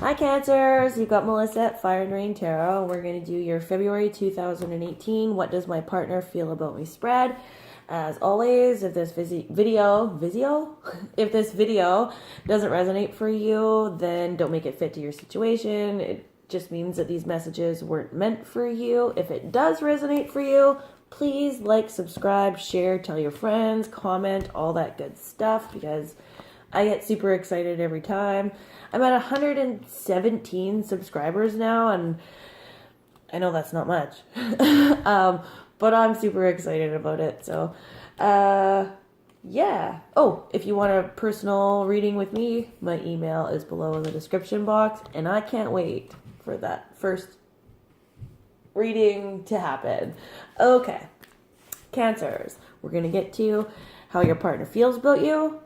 Hi Cancers, you've got Melissa at Fire and Rain Tarot. We're going to do your February 2018 What Does My Partner Feel About Me spread. As always, if this video if this video doesn't resonate for you, then don't make it fit to your situation. It just means that these messages weren't meant for you. If it does resonate for you, please like, subscribe, share, tell your friends, comment, all that good stuff, because I get super excited every time. I'm at 117 subscribers now, and I know that's not much. But I'm super excited about it. So, yeah. Oh, if you want a personal reading with me, my email is below in the description box, and I can't wait for that first reading to happen. Okay. Cancers. We're going to get to how your partner feels about you.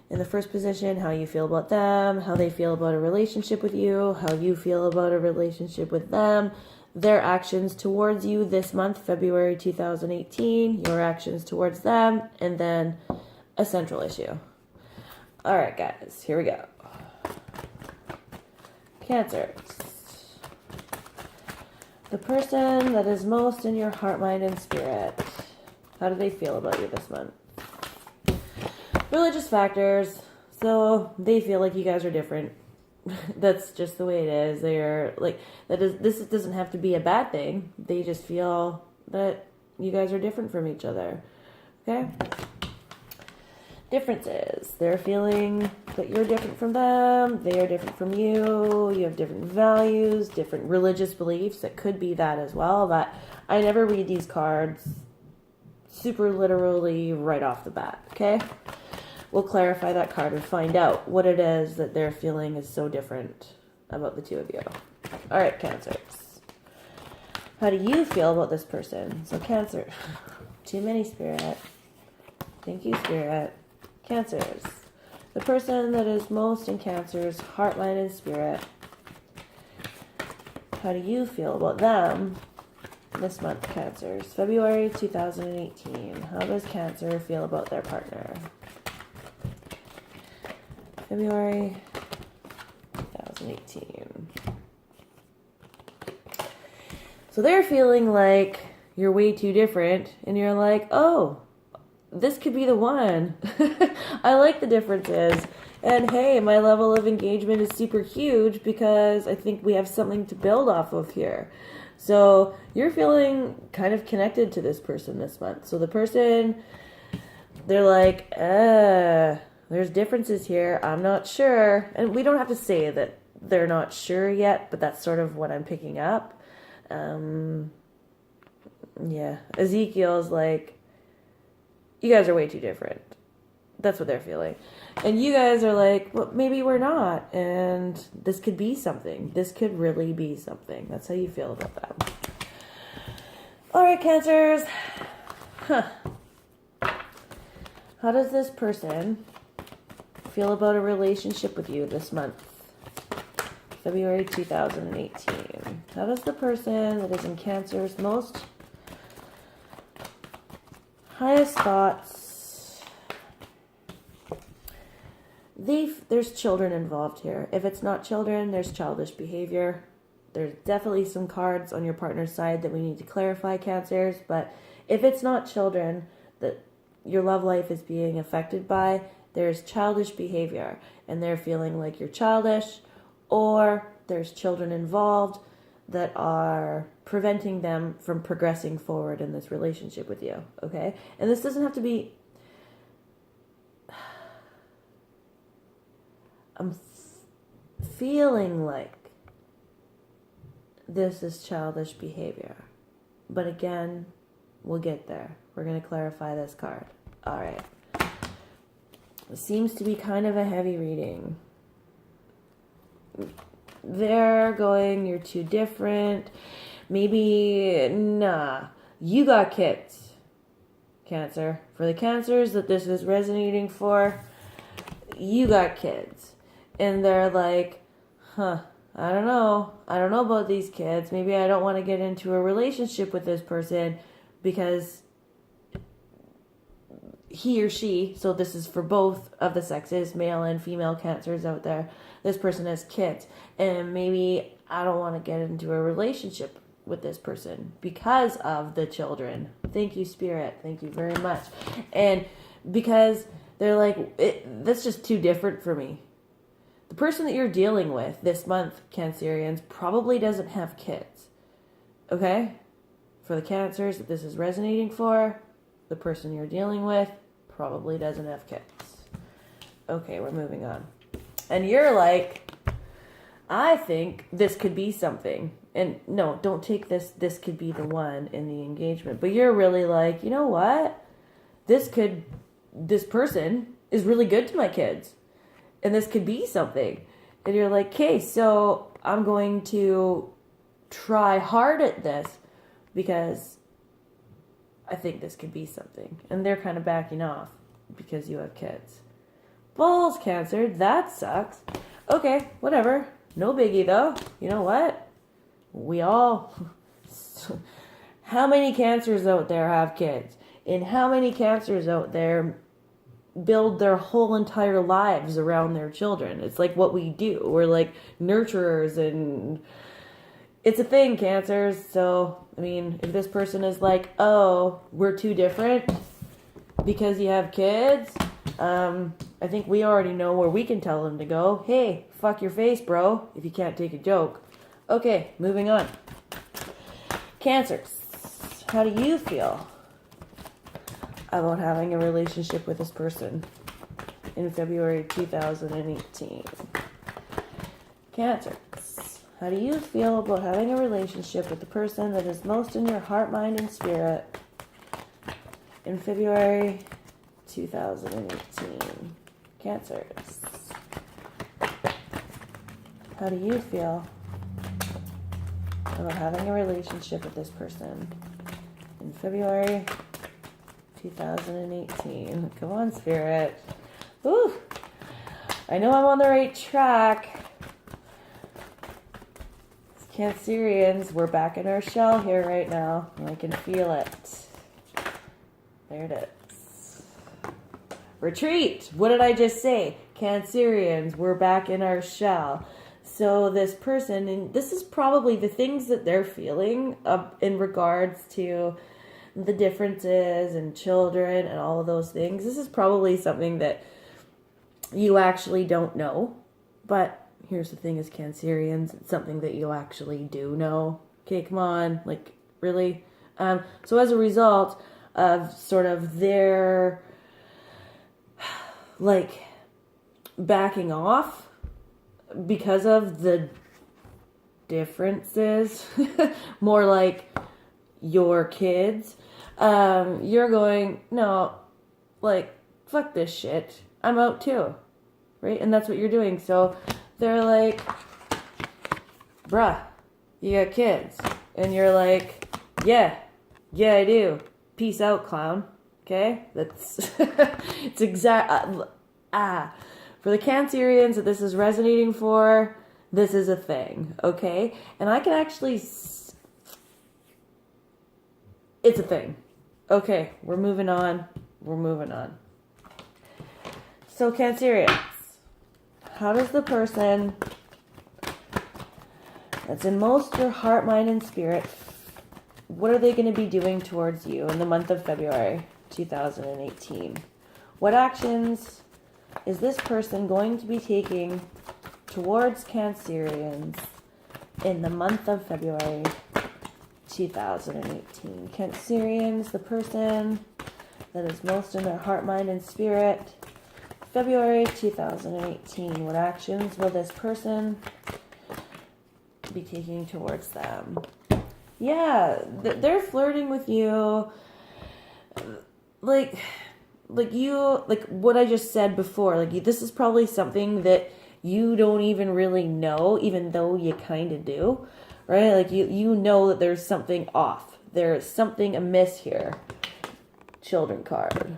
In the first position, how you feel about them, how they feel about a relationship with you, how you feel about a relationship with them, their actions towards you this month, February 2018, your actions towards them, and then a central issue. All right, guys, here we go. Cancers. The person that is most in your heart, mind, and spirit. How do they feel about you this month? Religious factors. So they feel like you guys are different. That's just the way it is. They're like, this doesn't have to be a bad thing. They just feel that you guys are different from each other. Okay? Differences. They're feeling that you're different from them. They are different from you. You have different values, different religious beliefs. It could be that as well. But I never read these cards super literally right off the bat. Okay? We'll clarify that card and find out what it is that they're feeling is so different about the two of you. All right, Cancers. How do you feel about this person? So Cancer. Too many, Spirit. Thank you, Spirit. Cancers. The person that is most in Cancer's heart, mind, and spirit. How do you feel about them this month, Cancers? February 2018. How does Cancer feel about their partner? February 2018. So they're feeling like you're way too different, and you're like, oh, this could be the one. I like the differences. And hey, my level of engagement is super huge because I think we have something to build off of here. So you're feeling kind of connected to this person this month. So the person, they're like, there's differences here. I'm not sure. And we don't have to say that they're not sure yet, but that's sort of what I'm picking up. Yeah. Ezekiel's like, you guys are way too different. That's what they're feeling. And you guys are like, well, maybe we're not. And this could be something. This could really be something. That's how you feel about them. All right, Cancers. How does this person feel about a relationship with you this month? February 2018. How does the person that is in Cancer's most highest thoughts? There's children involved here. If it's not children, there's childish behavior. There's definitely some cards on your partner's side that we need to clarify, Cancers. But if it's not children that your love life is being affected by, there's childish behavior, and they're feeling like you're childish, or there's children involved that are preventing them from progressing forward in this relationship with you, okay? And this doesn't have to be... I'm feeling like this is childish behavior. But again, we'll get there. We're going to clarify this card. All right. It seems to be kind of a heavy reading. They're going, you're too different. Maybe, nah, you got kids, Cancer. For the Cancers that this is resonating for, you got kids. And they're like, I don't know about these kids. Maybe I don't want to get into a relationship with this person because he or she, so this is for both of the sexes, male and female Cancers out there, this person has kids, and maybe I don't want to get into a relationship with this person because of the children. Thank you, Spirit. Thank you very much. And because they're like, that's just too different for me. The person that you're dealing with this month, Cancerians, probably doesn't have kids. Okay? For the Cancers that this is resonating for, the person you're dealing with probably doesn't have kids. Okay, we're moving on. And you're like, I think this could be something. And no, don't take this could be the one in the engagement. But you're really like, you know what? This person is really good to my kids. And this could be something. And you're like, okay, so I'm going to try hard at this because I think this could be something. And they're kind of backing off because you have kids. Balls, Cancer, that sucks. Okay, whatever. No biggie though. You know what? We all... How many Cancers out there have kids? And how many Cancers out there build their whole entire lives around their children? It's like what we do. We're like nurturers, and it's a thing, Cancers. So, I mean, if this person is like, oh, we're too different because you have kids, I think we already know where we can tell them to go. Hey, fuck your face, bro, if you can't take a joke. Okay, moving on. Cancers, how do you feel about having a relationship with this person in February 2018? Cancers, how do you feel about having a relationship with the person that is most in your heart, mind, and spirit in February 2018? Cancers, how do you feel about having a relationship with this person in February 2018? Come on, Spirit. Woo! I know I'm on the right track. Cancerians, we're back in our shell here right now. I can feel it. There it is. Retreat! What did I just say? Cancerians, we're back in our shell. So this person, and this is probably the things that they're feeling in regards to the differences and children and all of those things. This is probably something that you actually don't know. But here's the thing, as Cancerians, it's something that you actually do know. Okay, come on. Like, really? So as a result of sort of their, like, backing off because of the differences, more like your kids, you're going, no, like, fuck this shit. I'm out too. Right? And that's what you're doing. So they're like, bruh, you got kids. And you're like, yeah, I do. Peace out, clown. Okay? That's, it's exact, for the Cancerians that this is resonating for, this is a thing, okay? And I can actually... It's a thing. Okay, we're moving on. So, Cancerians, how does the person that's in most your heart, mind, and spirit, what are they going to be doing towards you in the month of February 2018? What actions is this person going to be taking towards Cancerians in the month of February 2018? Cancerians, the person that is most in their heart, mind, and spirit, February 2018. What actions will this person be taking towards them? Yeah, they're flirting with you. Like what I just said before, like this is probably something that you don't even really know, even though you kind of do, right? Like you know that there's something off. There's something amiss here. Children card.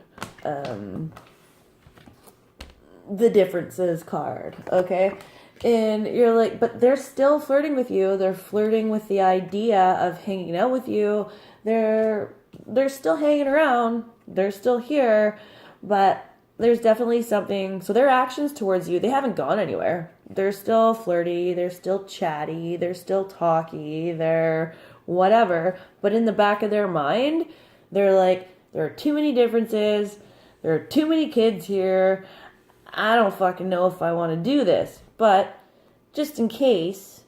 The differences card, okay? And you're like, but they're still flirting with you. They're flirting with the idea of hanging out with you. They're still hanging around. They're still here. But there's definitely something. So their actions towards you, they haven't gone anywhere. They're still flirty. They're still chatty. They're still talky. They're whatever. But in the back of their mind, they're like, there are too many differences. There are too many kids here. I don't fucking know if I want to do this. But just in case,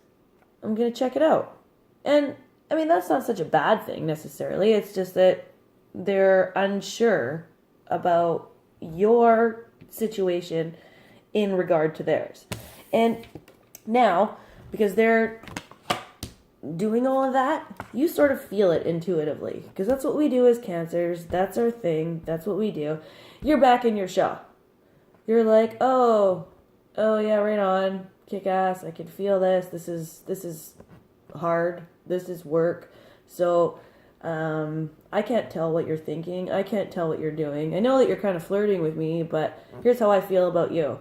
I'm going to check it out. And I mean, that's not such a bad thing necessarily. It's just that they're unsure about your situation in regard to theirs. And now, because they're doing all of that, you sort of feel it intuitively. Because that's what we do as Cancers. That's our thing. That's what we do. You're back in your shell. You're like, oh yeah, right on. Kick ass. I can feel this. This is hard. This is work. So I can't tell what you're thinking. I can't tell what you're doing. I know that you're kind of flirting with me, but here's how I feel about you.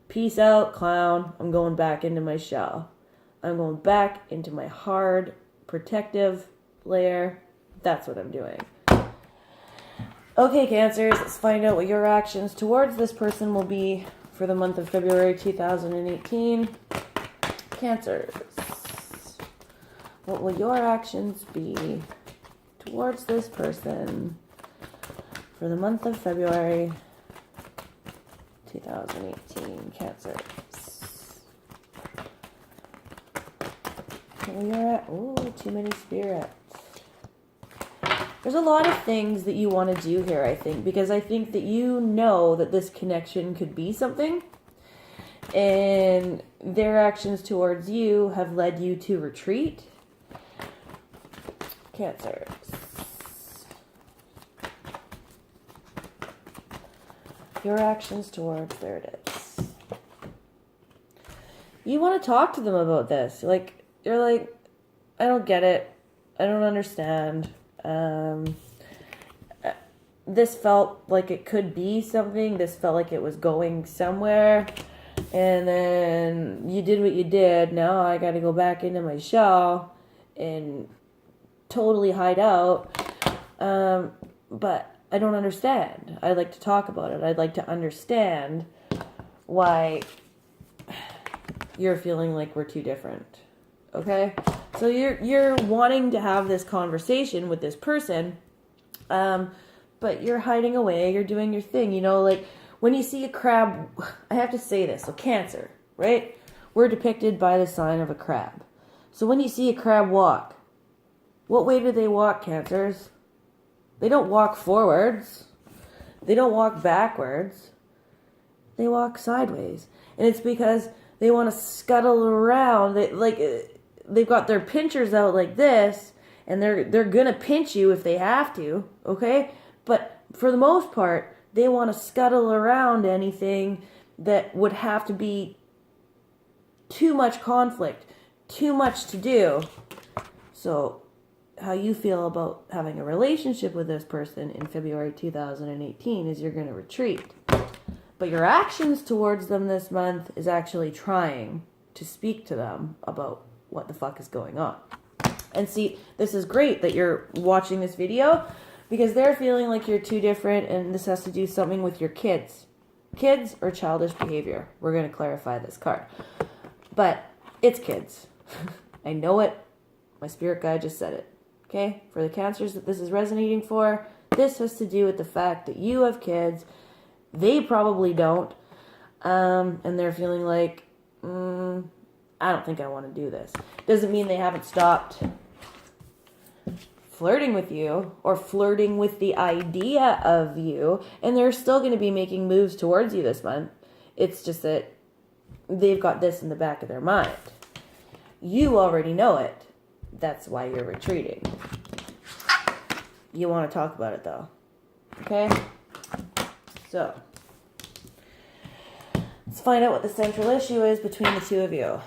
Peace out, clown. I'm going back into my shell. I'm going back into my hard, protective layer. That's what I'm doing. Okay, Cancers, let's find out what your actions towards this person will be for the month of February 2018. Cancers, what will your actions be towards this person for the month of February 2018? Cancers. What will your too many spirits. There's a lot of things that you want to do here, I think, because I think that you know that this connection could be something, and their actions towards you have led you to retreat. Cancers. Your actions towards, there it is. You want to talk to them about this. You're like, I don't get it. I don't understand. This felt like it could be something. This felt like it was going somewhere. And then you did what you did. Now I got to go back into my shell and totally hide out. But I don't understand. I'd like to talk about it. I'd like to understand why you're feeling like we're too different. Okay? So you're wanting to have this conversation with this person, but you're hiding away. You're doing your thing. You know, like when you see a crab, I have to say this. So Cancer, right? We're depicted by the sign of a crab. So when you see a crab walk, what way do they walk, Cancers? They don't walk forwards. They don't walk backwards. They walk sideways. And it's because they want to scuttle around. They've got their pinchers out like this, and they're going to pinch you if they have to, okay? But for the most part, they want to scuttle around anything that would have to be too much conflict, too much to do. So how you feel about having a relationship with this person in February 2018 is you're going to retreat. But your actions towards them this month is actually trying to speak to them about what the fuck is going on. And see, this is great that you're watching this video because they're feeling like you're too different, and this has to do something with your kids. Kids or childish behavior. We're going to clarify this card. But it's kids. I know it. My spirit guide just said it. Okay? For the Cancers that this is resonating for, this has to do with the fact that you have kids. They probably don't. And they're feeling like, I don't think I want to do this. Doesn't mean they haven't stopped flirting with you or flirting with the idea of you, and they're still going to be making moves towards you this month. It's just that they've got this in the back of their mind. You already know it. That's why you're retreating. You want to talk about it though. Okay? So, let's find out what the central issue is between the two of you.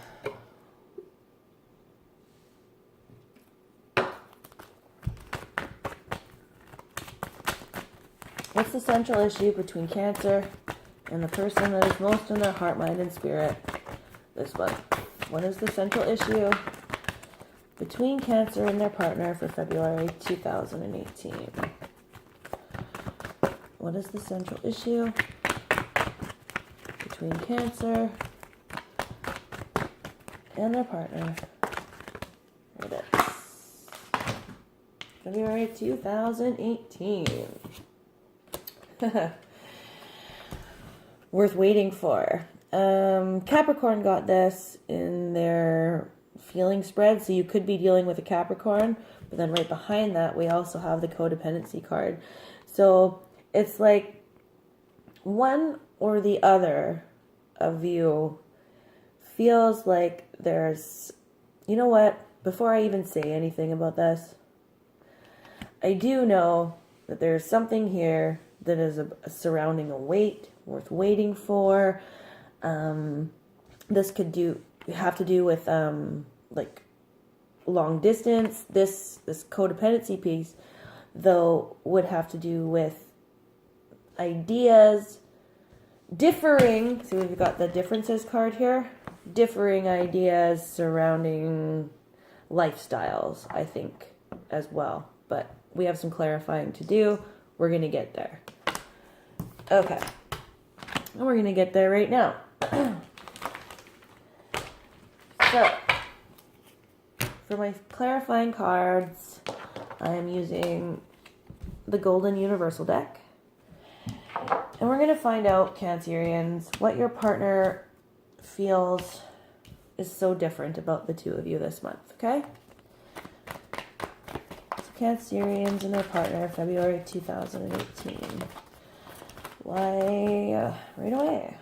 What's the central issue between Cancer and the person that is most in their heart, mind, and spirit this month? What is the central issue between Cancer and their partner for February 2018? What is the central issue between Cancer and their partner? Here it is. February 2018. Worth waiting for. Capricorn got this in their feeling spread, so you could be dealing with a Capricorn, but then right behind that we also have the codependency card. So it's like one or the other of you feels like there's, you know what, before I even say anything about this, I do know that there's something here that is surrounding a weight worth waiting for. This could have to do with like long distance. This codependency piece, though, would have to do with ideas differing. So we've got the differences card here. Differing ideas surrounding lifestyles, I think, as well. But we have some clarifying to do. We're going to get there. Okay. And we're going to get there right now. So, for my clarifying cards, I am using the Golden Universal deck. And we're going to find out, Cancerians, what your partner feels is so different about the two of you this month, okay? So Cancerians and their partner, February 2018. Why, right away.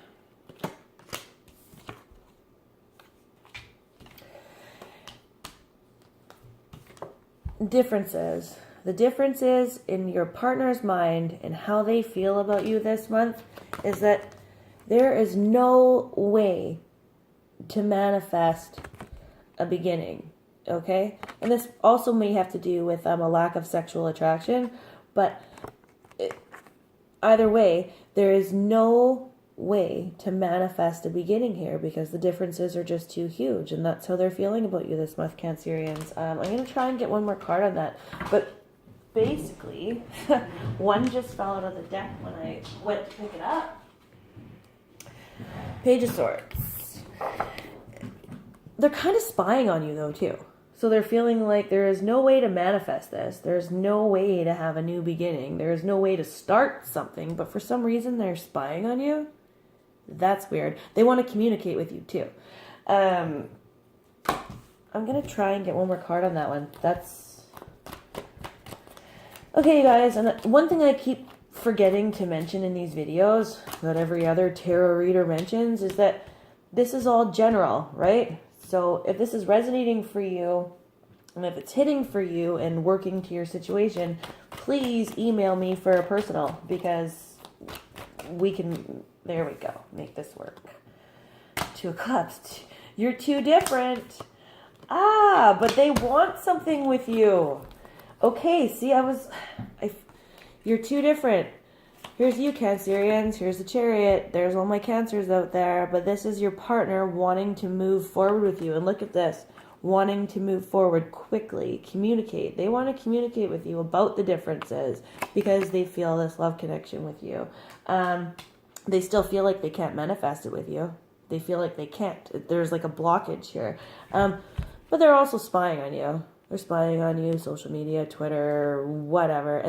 Differences. The differences in your partner's mind and how they feel about you this month is that there is no way to manifest a beginning, okay? And this also may have to do with a lack of sexual attraction, but either way, there is no way to manifest a beginning here because the differences are just too huge, and that's how they're feeling about you this month, Cancerians. I'm going to try and get one more card on that, but basically, one just fell out of the deck when I went to pick it up. Page of Swords. They're kind of spying on you, though, too. So they're feeling like there is no way to manifest this. There's no way to have a new beginning. There is no way to start something, but for some reason they're spying on you. That's weird. They want to communicate with you, too. I'm going to try and get one more card on that one. Okay, you guys, and one thing I keep forgetting to mention in these videos that every other tarot reader mentions is that this is all general, right? So if this is resonating for you, and if it's hitting for you and working to your situation, please email me for a personal, because we can, there we go, make this work. Two of Cups. You're too different. But they want something with you. Okay, see, you're too different. Here's you, Cancerians. Here's the Chariot. There's all my Cancers out there. But this is your partner wanting to move forward with you. And look at this. Wanting to move forward quickly. Communicate. They want to communicate with you about the differences because they feel this love connection with you. They still feel like they can't manifest it with you. They feel like they can't. There's like a blockage here. But they're also spying on you. They're spying on you, social media, Twitter, whatever.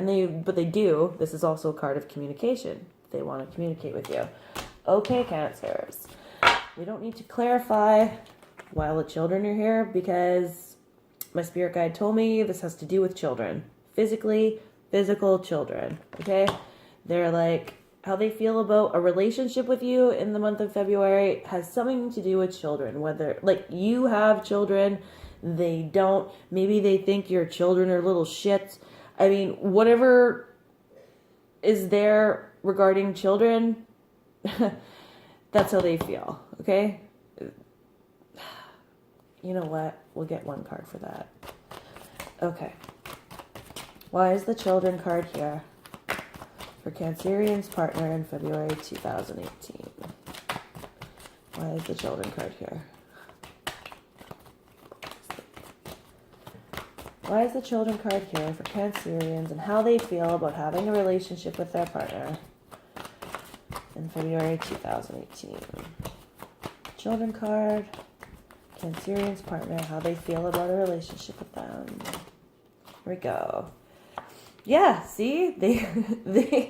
But they do. This is also a card of communication. They want to communicate with you. Okay, Cancers. We don't need to clarify while the children are here because my spirit guide told me this has to do with children. Physical children. Okay? They're like, how they feel about a relationship with you in the month of February has something to do with children. Whether, like, you have children, they don't. Maybe they think your children are little shits. I mean, whatever is there regarding children, that's how they feel, okay? You know what? We'll get one card for that. Okay. Why is the children card here for Cancerian's partner in February 2018? Why is the children card here? Why is the children card here for Cancerians and how they feel about having a relationship with their partner in February 2018? Children card, Cancerian's partner, how they feel about a relationship with them. Here we go. Yeah, see? They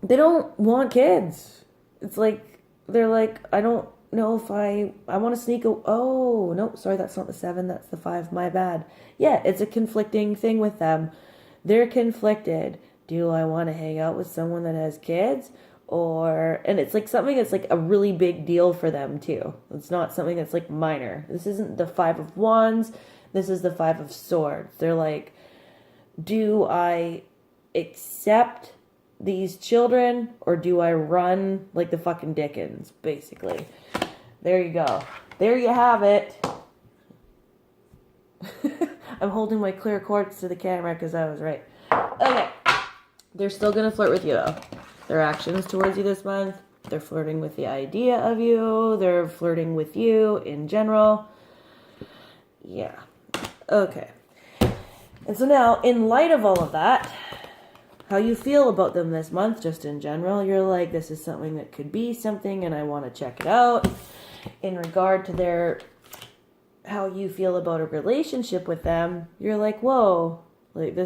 don't want kids. It's like they're like, I don't know if I want to sneak oh, no, sorry, that's not the 7, that's the 5. My bad. Yeah, it's a conflicting thing with them. They're conflicted. Do I want to hang out with someone that has kids? And it's like something that's like a really big deal for them too. It's not something that's like minor. This isn't the 5 of Wands. This is the 5 of Swords. They're like, do I accept these children or do I run like the fucking Dickens, basically? There you go. There you have it. I'm holding my clear quartz to the camera because I was right. Okay. They're still going to flirt with you though. Their actions towards you this month, they're flirting with the idea of you. They're flirting with you in general. Yeah. Okay. And so now, in light of all of that, how you feel about them this month, just in general, you're like, this is something that could be something and I want to check it out. In regard to how you feel about a relationship with them, you're like, whoa, like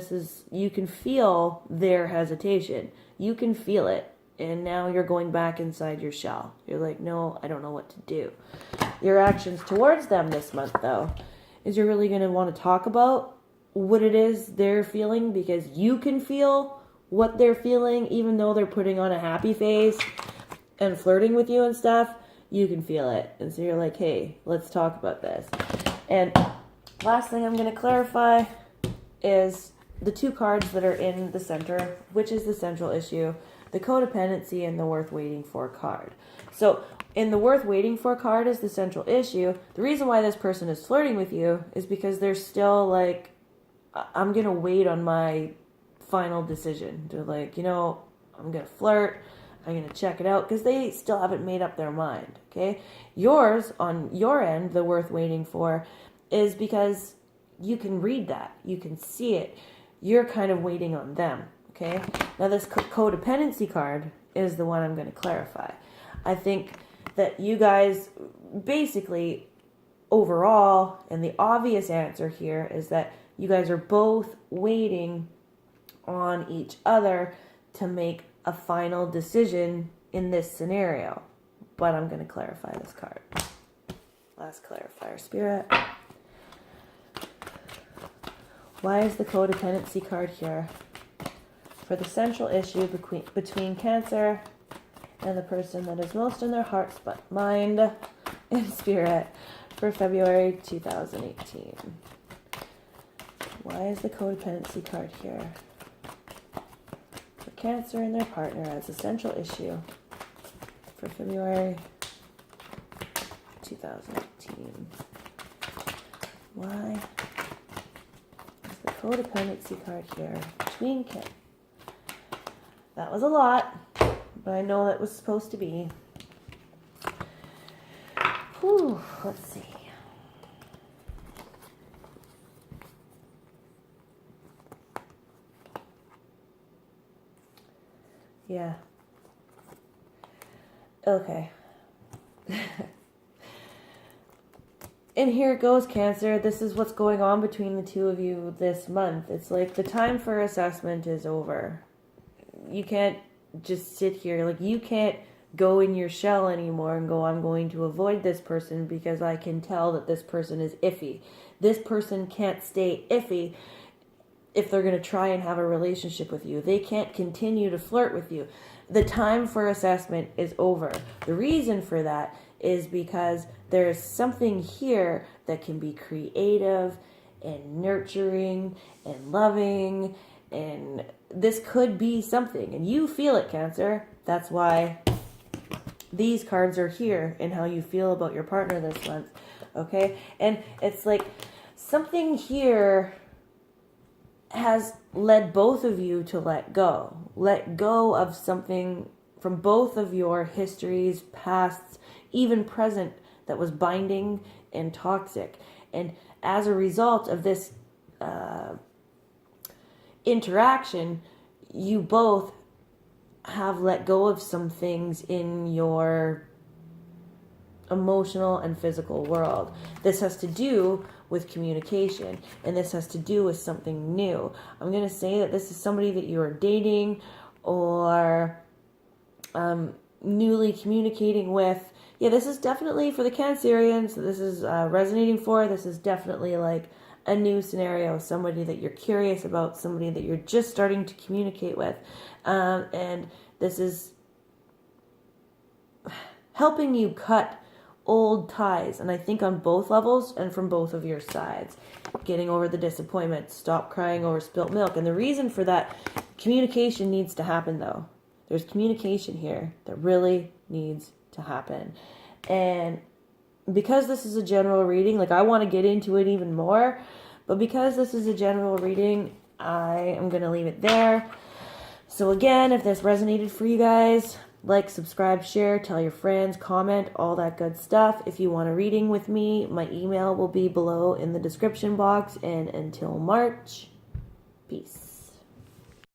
you can feel their hesitation. You can feel it. And now you're going back inside your shell. You're like, no, I don't know what to do. Your actions towards them this month, though, is you're really going to want to talk about what it is they're feeling, because you can feel what they're feeling, even though they're putting on a happy face and flirting with you and stuff. You can feel it. And so you're like, hey, let's talk about this. And last thing I'm going to clarify is the 2 cards that are in the center, which is the central issue, the codependency and the worth waiting for card. So in the worth waiting for card is the central issue. The reason why this person is flirting with you is because they're still like, I'm going to wait on my final decision. They're like, I'm going to flirt. I'm going to check it out, because they still haven't made up their mind. Okay. Yours, on your end, the worth waiting for is because you can read that. You can see it. You're kind of waiting on them. Okay. Now this codependency card is the one I'm going to clarify. I think that you guys basically overall, and the obvious answer here is that you guys are both waiting on each other to make a final decision in this scenario. But I'm going to clarify this card. Last clarifier, Spirit. Why is the codependency card here? For the central issue between Cancer and the person that is most in their hearts but mind and spirit for February 2018. Why is the codependency card here? For Cancer and their partner as a central issue for February 2018. Why is the codependency card here between Cancer? That was a lot, but I know that was supposed to be. Whew, let's see. Yeah. Okay. And here it goes, Cancer. This is what's going on between the two of you this month. It's like the time for assessment is over. You can't just sit here. Like, you can't go in your shell anymore and go, I'm going to avoid this person because I can tell that this person is iffy. This person can't stay iffy if they're going to try and have a relationship with you. They can't continue to flirt with you. The time for assessment is over. The reason for that is because there's something here that can be creative and nurturing and loving, and this could be something, and you feel it, Cancer. That's why these cards are here and how you feel about your partner this month. Okay? And it's like something here has led both of you to let go. Let go of something from both of your histories, pasts, even present, that was binding and toxic. And as a result of this interaction, you both have let go of some things in your emotional and physical world. This has to do with communication, and this has to do with something new. I'm going to say that this is somebody that you are dating or newly communicating with. Yeah, this is definitely for the Cancerians. This is resonating for. This is definitely like a new scenario, somebody that you're curious about, somebody that you're just starting to communicate with. And this is helping you cut old ties, and I think on both levels and from both of your sides. Getting over the disappointment, stop crying over spilt milk. And the reason for that, communication needs to happen though. There's communication here that really needs to happen. And because this is a general reading, like I want to get into it even more, but because this is a general reading, I am going to leave it there. So again, if this resonated for you guys, like, subscribe, share, tell your friends, comment, all that good stuff. If you want a reading with me, my email will be below in the description box. And until March, peace.